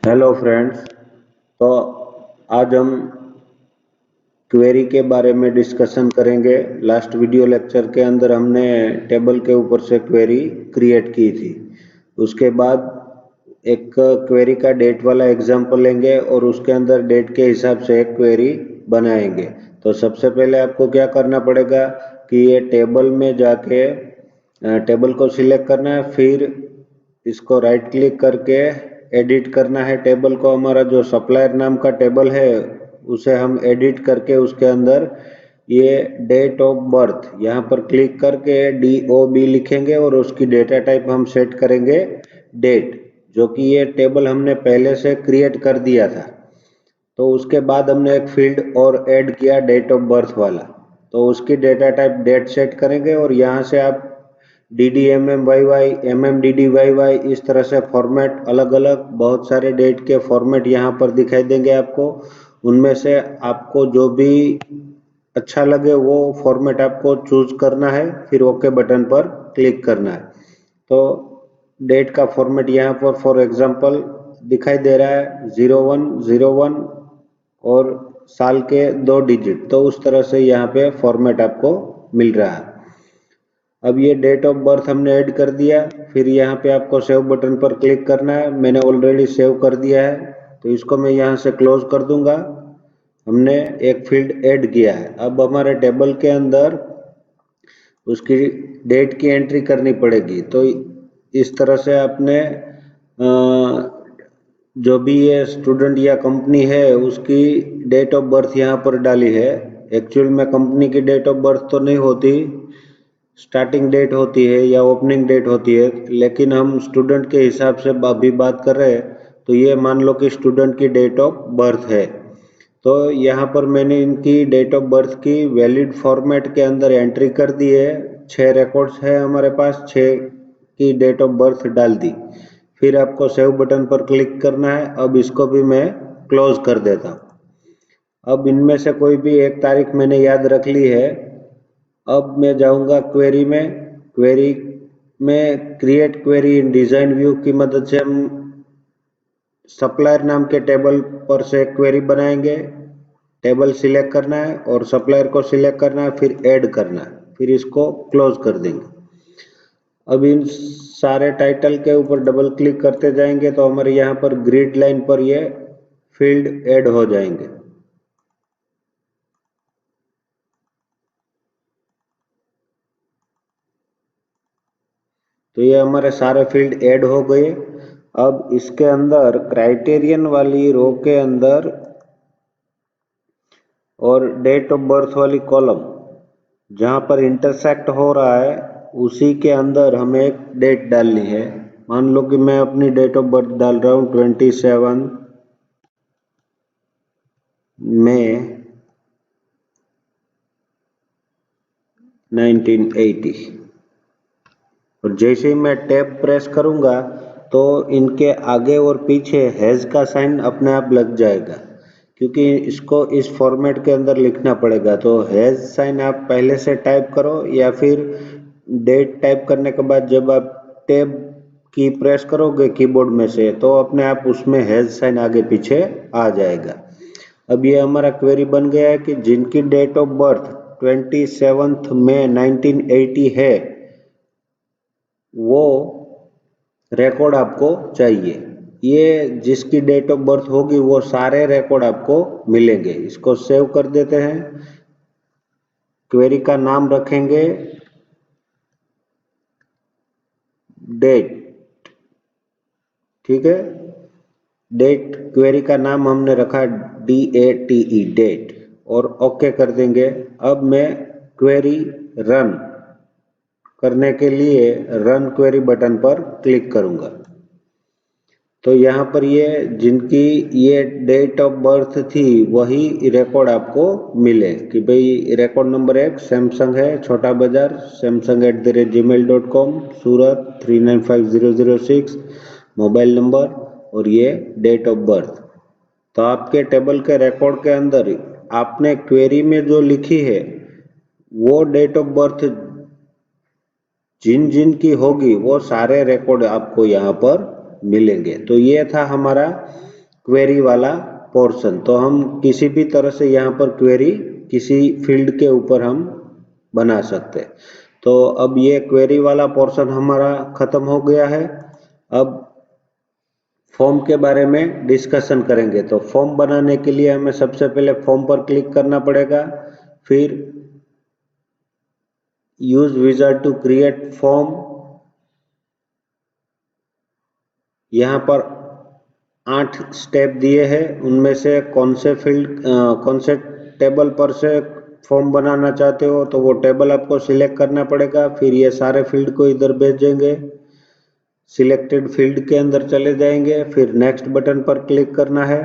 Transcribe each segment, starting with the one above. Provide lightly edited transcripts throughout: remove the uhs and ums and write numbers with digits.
Hello friends. तो आज हम क्वेरी के बारे में डिस्कशन करेंगे। लास्ट वीडियो लेक्चर के अंदर हमने टेबल के ऊपर से क्वेरी क्रिएट की थी। उसके बाद एक क्वेरी का डेट वाला एग्जांपल लेंगे और उसके अंदर डेट के हिसाब से एक क्वेरी बनाएंगे। तो सबसे पहले आपको क्या करना पड़ेगा कि ये टेबल में जाके टेबल को सिलेक्ट करना है, फिर इसको राइट क्लिक करके एडिट करना है टेबल को। हमारा जो सप्लायर नाम का टेबल है उसे हम एडिट करके उसके अंदर ये डेट ऑफ बर्थ यहाँ पर क्लिक करके DOB लिखेंगे और उसकी डेटा टाइप हम सेट करेंगे डेट, जो कि ये टेबल हमने पहले से क्रिएट कर दिया था। तो उसके बाद हमने एक फील्ड और ऐड किया डेट ऑफ बर्थ वाला, तो उसकी डेटा टाइप डेट सेट करेंगे और यहाँ से आप DDMMYY MMDDYY इस तरह से फॉर्मेट अलग अलग बहुत सारे डेट के फॉर्मेट यहाँ पर दिखाई देंगे आपको। उनमें से आपको जो भी अच्छा लगे वो फॉर्मेट आपको चूज करना है, फिर ओके बटन पर क्लिक करना है। तो डेट का फॉर्मेट यहाँ पर फॉर एग्जांपल दिखाई दे रहा है 0101 और साल के 2 डिजिट, तो उस तरह से यहाँ पे फॉर्मेट आपको मिल रहा है। अब ये डेट ऑफ बर्थ हमने ऐड कर दिया, फिर यहाँ पे आपको सेव बटन पर क्लिक करना है। मैंने ऑलरेडी सेव कर दिया है, तो इसको मैं यहाँ से क्लोज कर दूंगा। हमने एक फील्ड ऐड किया है। अब हमारे टेबल के अंदर उसकी डेट की एंट्री करनी पड़ेगी। तो इस तरह से आपने जो भी ये स्टूडेंट या कंपनी है उसकी डेट ऑफ बर्थ यहाँ पर डाली है। एक्चुअल में कंपनी की डेट ऑफ बर्थ तो नहीं होती, स्टार्टिंग डेट होती है या ओपनिंग डेट होती है, लेकिन हम स्टूडेंट के हिसाब से अभी बात कर रहे हैं। तो ये मान लो कि स्टूडेंट की डेट ऑफ बर्थ है। तो यहाँ पर मैंने इनकी डेट ऑफ बर्थ की वैलिड फॉर्मेट के अंदर एंट्री कर दी है। 6 रिकॉर्ड्स है हमारे पास, 6 की डेट ऑफ बर्थ डाल दी। फिर आपको सेव बटन पर क्लिक करना है। अब इसको भी मैं क्लोज कर देता हूँ। अब इनमें से कोई भी एक तारीख मैंने याद रख ली है। अब मैं जाऊंगा क्वेरी में। क्वेरी में create query in design view की मदद से हम सप्लायर नाम के टेबल पर से क्वेरी बनाएंगे। टेबल सिलेक्ट करना है और सप्लायर को सिलेक्ट करना है, फिर ऐड करना है, फिर इसको क्लोज कर देंगे। अब इन सारे टाइटल के ऊपर डबल क्लिक करते जाएंगे तो हमारे यहाँ पर ग्रिड लाइन पर ये फील्ड ऐड हो जाएंगे। तो ये हमारे सारे फील्ड ऐड हो गए। अब इसके अंदर क्राइटेरियन वाली रो के अंदर और डेट ऑफ बर्थ वाली कॉलम जहाँ पर इंटरसेक्ट हो रहा है उसी के अंदर हमें एक डेट डालनी है। मान लो कि मैं अपनी डेट ऑफ बर्थ डाल रहा हूँ 27 मई 1980। और जैसे ही मैं टैब प्रेस करूंगा तो इनके आगे और पीछे हैज का साइन अपने आप लग जाएगा, क्योंकि इसको इस फॉर्मेट के अंदर लिखना पड़ेगा। तो हैज साइन आप पहले से टाइप करो या फिर डेट टाइप करने के बाद जब आप टैब की प्रेस करोगे कीबोर्ड में से तो अपने आप उसमें हैज साइन आगे पीछे आ जाएगा। अब ये हमारा क्वेरी बन गया है कि जिनकी डेट ऑफ बर्थ 27 मई 1980 है वो रिकॉर्ड आपको चाहिए। ये जिसकी डेट ऑफ बर्थ होगी वो सारे रिकॉर्ड आपको मिलेंगे। इसको सेव कर देते हैं। क्वेरी का नाम रखेंगे डेट, ठीक है। डेट क्वेरी का नाम हमने रखा DATE डेट और ओके कर देंगे। अब मैं क्वेरी रन करने के लिए रन क्वेरी बटन पर क्लिक करूंगा। तो यहाँ पर ये जिनकी ये डेट ऑफ बर्थ थी वही रिकॉर्ड आपको मिले कि भाई रिकॉर्ड नंबर 1 सैमसंग है, छोटा बाजार, samsung@gmail.com, सूरत 395006, मोबाइल नंबर और ये डेट ऑफ बर्थ। तो आपके टेबल के रिकॉर्ड के अंदर आपने क्वेरी में जो लिखी है वो डेट ऑफ बर्थ जिन जिन की होगी वो सारे रिकॉर्ड आपको यहाँ पर मिलेंगे। तो ये था हमारा क्वेरी वाला पोर्शन। तो हम किसी भी तरह से यहाँ पर क्वेरी किसी फील्ड के ऊपर हम बना सकते हैं। तो अब ये क्वेरी वाला पोर्शन हमारा खत्म हो गया है। अब फॉर्म के बारे में डिस्कशन करेंगे। तो फॉर्म बनाने के लिए हमें सबसे पहले फॉर्म पर क्लिक करना पड़ेगा, फिर use wizard to create form. यहाँ पर 8 स्टेप दिए हैं, उनमें से कौन से टेबल पर से फॉर्म बनाना चाहते हो तो वो टेबल आपको सिलेक्ट करना पड़ेगा। फिर ये सारे फील्ड को इधर भेजेंगे, सिलेक्टेड फील्ड के अंदर चले जाएंगे, फिर नेक्स्ट बटन पर क्लिक करना है।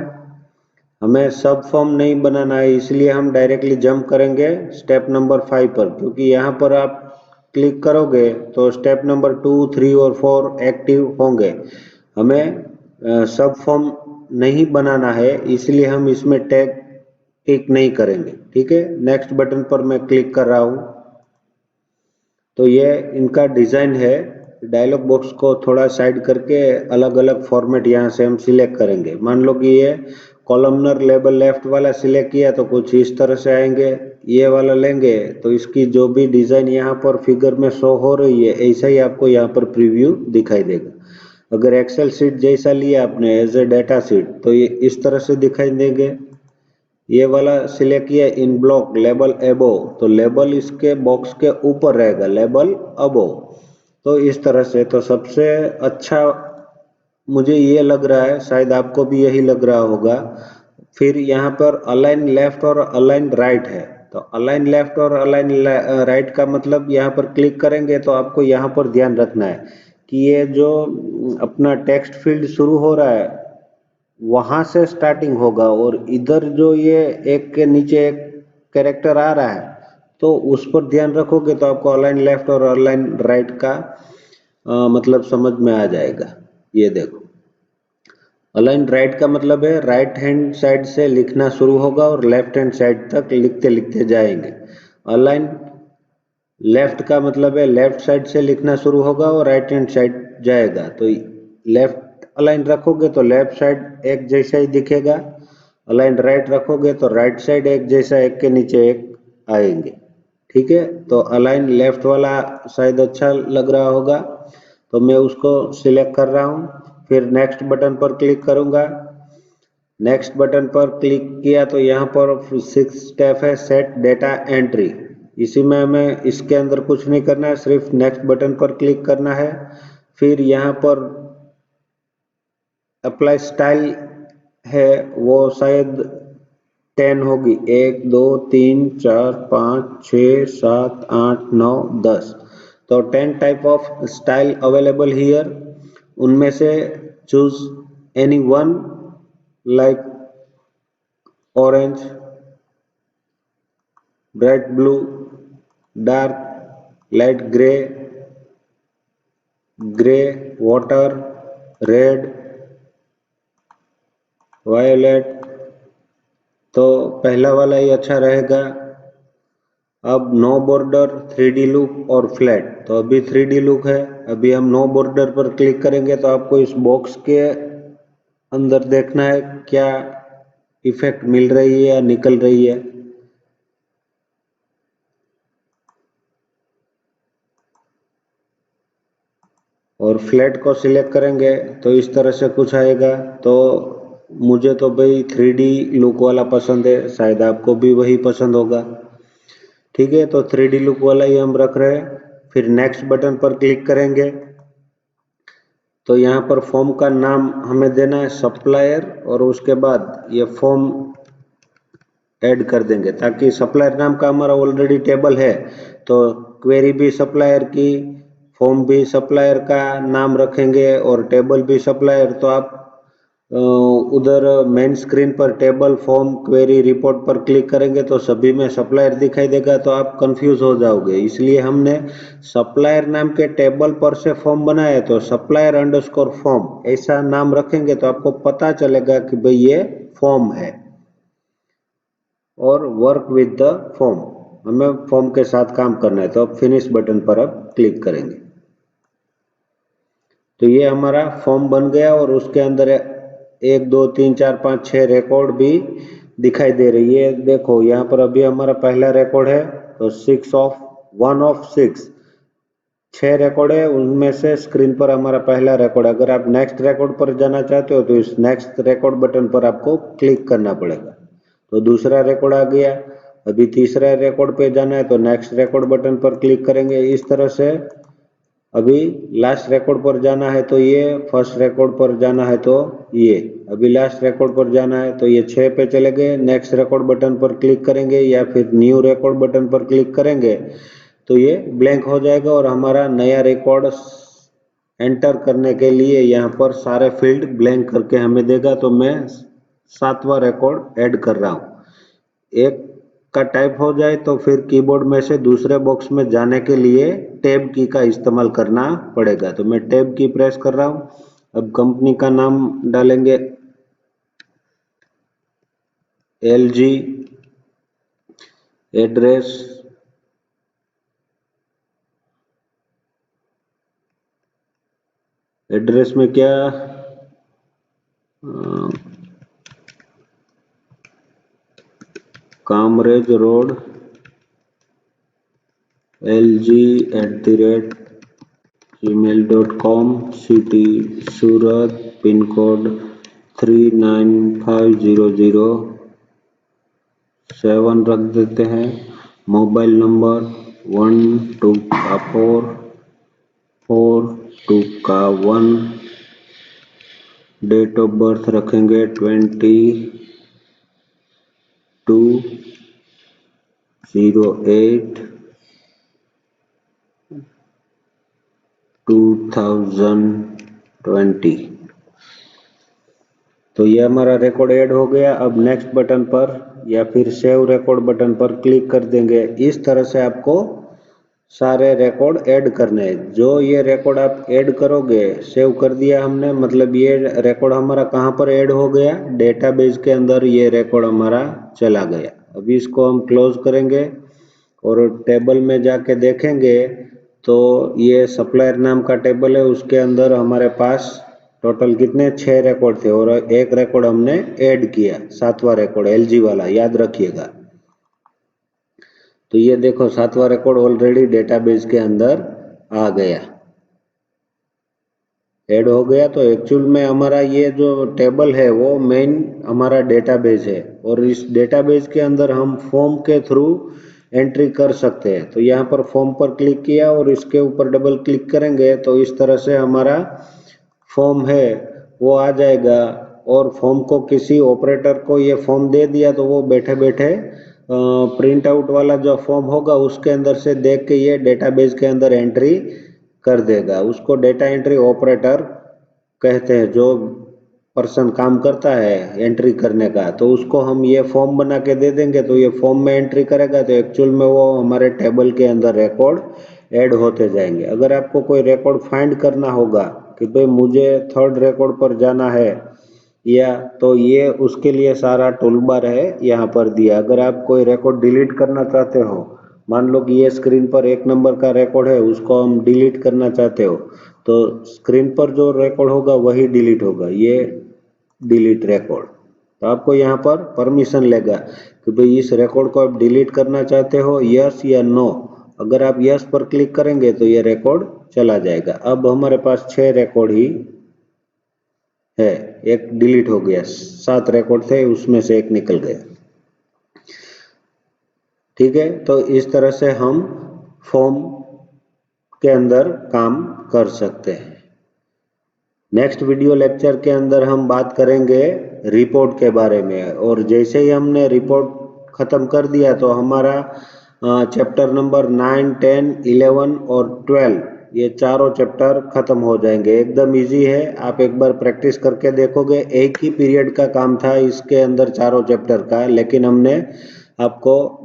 हमें सब फॉर्म नहीं बनाना है, इसलिए हम डायरेक्टली जंप करेंगे स्टेप नंबर 5 पर, क्योंकि यहाँ पर आप क्लिक करोगे तो स्टेप नंबर 2, 3 और 4 एक्टिव होंगे। हमें सब फॉर्म नहीं बनाना है, इसलिए हम इसमें टैग टिक नहीं करेंगे। ठीक है, नेक्स्ट बटन पर मैं क्लिक कर रहा हूँ। तो ये इनका डिजाइन है। डायलॉग बॉक्स को थोड़ा साइड करके अलग अलग फॉर्मेट यहाँ से हम सिलेक्ट करेंगे। मान लो कि ये कॉलमनर लेबल लेफ्ट वाला सिलेक्ट किया तो कुछ इस तरह से आएंगे। ये वाला लेंगे तो इसकी जो भी डिजाइन यहाँ पर फिगर में शो हो रही है ऐसा ही आपको यहाँ पर प्रीव्यू दिखाई देगा। अगर एक्सेल शीट जैसा लिया आपने एज ए डाटा शीट तो ये इस तरह से दिखाई देंगे। ये वाला सिलेक्ट किया इन ब्लॉक लेबल एबो, तो लेबल इसके बॉक्स के ऊपर रहेगा, लेबल अबो। तो इस तरह से तो सबसे अच्छा मुझे ये लग रहा है, शायद आपको भी यही लग रहा होगा। फिर यहाँ पर अलाइन लेफ्ट और अलाइन राइट है। तो अलाइन लेफ्ट और अलाइन राइट का मतलब यहाँ पर क्लिक करेंगे तो आपको यहाँ पर ध्यान रखना है कि ये जो अपना टेक्स्ट फील्ड शुरू हो रहा है वहां से स्टार्टिंग होगा, और इधर जो ये एक के नीचे एक कैरेक्टर आ रहा है तो उस पर ध्यान रखोगे तो आपको अलाइन लेफ्ट और अलाइन राइट का मतलब समझ में आ जाएगा। ये देखो, अलाइन राइट का मतलब है राइट हैंड साइड से लिखना शुरू होगा और लेफ्ट हैंड साइड तक लिखते लिखते जाएंगे। अलाइन लेफ्ट का मतलब है लेफ्ट साइड से लिखना शुरू होगा और राइट हैंड साइड जाएगा। तो लेफ्ट अलाइन रखोगे तो लेफ्ट साइड एक जैसा ही दिखेगा, अलाइन राइट रखोगे तो राइट साइड एक जैसा, एक के नीचे एक आएंगे। ठीक है, तो अलाइन लेफ्ट वाला शायद अच्छा लग रहा होगा तो मैं उसको सिलेक्ट कर रहा हूँ। फिर नेक्स्ट बटन पर क्लिक करूंगा। नेक्स्ट बटन पर क्लिक किया तो यहाँ पर 6 स्टेप है सेट डेटा एंट्री। इसी में हमें इसके अंदर कुछ नहीं करना है, सिर्फ नेक्स्ट बटन पर क्लिक करना है। फिर यहाँ पर अप्लाई स्टाइल है, वो शायद 10 होगी, 1 2 3 4 5 6 7 8 9 10। तो 10 type of style available here, उनमें से choose any one like orange, bright blue, dark, light grey, grey, water, red, violet. तो पहला वाला ही अच्छा रहेगा। अब नो बॉर्डर, 3D लुक और फ्लैट। तो अभी 3D लुक है, अभी हम नो बॉर्डर पर क्लिक करेंगे तो आपको इस बॉक्स के अंदर देखना है क्या इफेक्ट मिल रही है या निकल रही है। और फ्लैट को सिलेक्ट करेंगे तो इस तरह से कुछ आएगा। तो मुझे तो भाई 3D लुक वाला पसंद है, शायद आपको भी वही पसंद होगा। ठीक है, तो 3D लुक वाला ही हम रख रहे हैं। फिर नेक्स्ट बटन पर क्लिक करेंगे तो यहाँ पर फॉर्म का नाम हमें देना है सप्लायर, और उसके बाद ये फॉर्म ऐड कर देंगे ताकि सप्लायर नाम का हमारा ऑलरेडी टेबल है तो क्वेरी भी सप्लायर की, फॉर्म भी सप्लायर का नाम रखेंगे और टेबल भी सप्लायर। तो आप उधर मेन स्क्रीन पर टेबल, फॉर्म, क्वेरी, रिपोर्ट पर क्लिक करेंगे तो सभी में सप्लायर दिखाई देगा तो आप कंफ्यूज हो जाओगे। इसलिए हमने सप्लायर नाम के टेबल पर से फॉर्म बनाया, तो सप्लायर अंडरस्कोर फॉर्म ऐसा नाम रखेंगे तो आपको पता चलेगा कि भाई ये फॉर्म है। और वर्क विद द फॉर्म, हमें फॉर्म के साथ काम करना है। तो अब फिनिश बटन पर अब क्लिक करेंगे तो ये हमारा फॉर्म बन गया और उसके अंदर 1 2 3 4 5 6 रिकॉर्ड भी दिखाई दे रही है। देखो यहाँ पर अभी हमारा पहला रिकॉर्ड है, तो 1 ऑफ 6 रिकॉर्ड है, उनमें से स्क्रीन पर हमारा पहला रिकॉर्ड। अगर आप नेक्स्ट रिकॉर्ड पर जाना चाहते हो तो इस नेक्स्ट रिकॉर्ड बटन पर आपको क्लिक करना पड़ेगा। तो दूसरा रिकॉर्ड आ गया। अभी तीसरा रिकॉर्ड पे जाना है तो नेक्स्ट रिकॉर्ड बटन पर क्लिक करेंगे। इस तरह से अभी लास्ट रिकॉर्ड पर जाना है तो ये, फर्स्ट रिकॉर्ड पर जाना है तो ये, अभी लास्ट रिकॉर्ड पर जाना है तो ये 6 पे चले गए। नेक्स्ट रिकॉर्ड बटन पर क्लिक करेंगे या फिर न्यू रिकॉर्ड बटन पर क्लिक करेंगे तो ये ब्लैंक हो जाएगा और हमारा नया रिकॉर्ड एंटर करने के लिए यहाँ पर सारे फील्ड ब्लैंक करके हमें देगा। तो मैं 7वां रिकॉर्ड ऐड कर रहा हूँ। एक का टाइप हो जाए तो फिर कीबोर्ड में से दूसरे बॉक्स में जाने के लिए टैब की का इस्तेमाल करना पड़ेगा। तो मैं टैब की प्रेस कर रहा हूँ। अब कंपनी का नाम डालेंगे LG, एड्रेस में क्या, कामरेज रोड LG@gmail.com, सिटी सूरत, पिन कोड 39500, 7 रख देते हैं। मोबाइल नंबर 1 2 का 4 4 2 का 1, डेट ऑफ बर्थ रखेंगे 22/08/2020। तो ये हमारा रिकॉर्ड ऐड हो गया। अब नेक्स्ट बटन पर या फिर सेव रिकॉर्ड बटन पर क्लिक कर देंगे। इस तरह से आपको सारे रिकॉर्ड ऐड करने हैं। जो ये रिकॉर्ड आप ऐड करोगे, सेव कर दिया हमने, मतलब ये रिकॉर्ड हमारा कहाँ पर ऐड हो गया, डेटाबेस के अंदर ये रिकॉर्ड हमारा चला गया। अभी इसको हम क्लोज करेंगे और टेबल में जाके देखेंगे तो ये सप्लायर नाम का टेबल है, उसके अंदर हमारे पास टोटल कितने 6 रिकॉर्ड थे और एक रिकॉर्ड हमने ऐड किया, 7वां रिकॉर्ड LG वाला, याद रखिएगा। तो ये देखो 7वां रिकॉर्ड ऑलरेडी डेटाबेस के अंदर आ गया, ऐड हो गया। तो एक्चुअल में हमारा ये जो टेबल है वो मेन हमारा डेटाबेस है और इस डेटाबेस के अंदर हम फॉर्म के थ्रू एंट्री कर सकते हैं। तो यहाँ पर फॉर्म पर क्लिक किया और इसके ऊपर डबल क्लिक करेंगे तो इस तरह से हमारा फॉर्म है वो आ जाएगा और फॉर्म को किसी ऑपरेटर को ये फॉर्म दे दिया तो वो बैठे बैठे प्रिंट आउट वाला जो फॉर्म होगा उसके अंदर से देख के ये डेटाबेस के अंदर एंट्री कर देगा। उसको डेटा एंट्री ऑपरेटर कहते हैं, जो पर्सन काम करता है एंट्री करने का। तो उसको हम ये फॉर्म बना के दे देंगे तो ये फॉर्म में एंट्री करेगा तो एक्चुअल में वो हमारे टेबल के अंदर रिकॉर्ड ऐड होते जाएंगे। अगर आपको कोई रिकॉर्ड फाइंड करना होगा कि भाई मुझे 3rd रिकॉर्ड पर जाना है या, तो ये उसके लिए सारा टूलबार है यहाँ पर दिया। अगर आप कोई रिकॉर्ड डिलीट करना चाहते हो, मान लो कि ये स्क्रीन पर 1 नंबर का रिकॉर्ड है, उसको हम डिलीट करना चाहते हो तो स्क्रीन पर जो रिकॉर्ड होगा वही डिलीट होगा, ये डिलीट रिकॉर्ड। तो आपको यहाँ पर परमिशन लेगा कि भाई इस रिकॉर्ड को आप डिलीट करना चाहते हो, यस या नो। अगर आप यस पर क्लिक करेंगे तो ये रिकॉर्ड चला जाएगा। अब हमारे पास 6 रिकॉर्ड ही है, एक डिलीट हो गया, 7 रिकॉर्ड थे उसमें से एक निकल गया। ठीक है, तो इस तरह से हम फॉर्म के अंदर काम कर सकते हैं। नेक्स्ट वीडियो लेक्चर के अंदर हम बात करेंगे रिपोर्ट के बारे में और जैसे ही हमने रिपोर्ट खत्म कर दिया तो हमारा चैप्टर नंबर 9, 10, 11 और 12 ये चारों चैप्टर खत्म हो जाएंगे। एकदम इजी है, आप एक बार प्रैक्टिस करके देखोगे। एक ही पीरियड का काम था इसके अंदर चारों चैप्टर का, लेकिन हमने आपको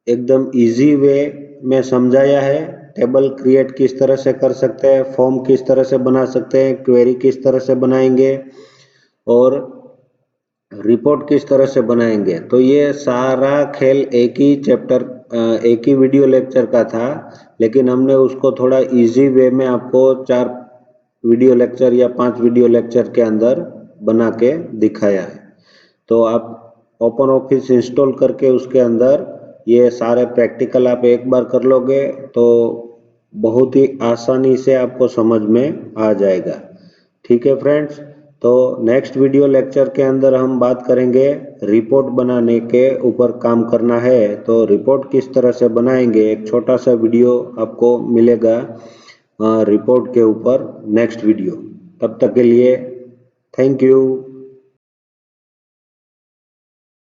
एकदम इजी वे में समझाया है। टेबल क्रिएट किस तरह से कर सकते हैं, फॉर्म किस तरह से बना सकते हैं, क्वेरी किस तरह से बनाएंगे और रिपोर्ट किस तरह से बनाएंगे। तो ये सारा खेल एक ही चैप्टर, एक ही वीडियो लेक्चर का था, लेकिन हमने उसको थोड़ा इजी वे में आपको 4 वीडियो लेक्चर या 5 वीडियो लेक्चर के अंदर बना के दिखाया है। तो आप ओपन ऑफिस इंस्टॉल करके उसके अंदर ये सारे प्रैक्टिकल आप एक बार कर लोगे तो बहुत ही आसानी से आपको समझ में आ जाएगा। ठीक है फ्रेंड्स, तो नेक्स्ट वीडियो लेक्चर के अंदर हम बात करेंगे रिपोर्ट बनाने के ऊपर काम करना है। तो रिपोर्ट किस तरह से बनाएंगे, एक छोटा सा वीडियो आपको मिलेगा रिपोर्ट के ऊपर नेक्स्ट वीडियो। तब तक के लिए थैंक यू।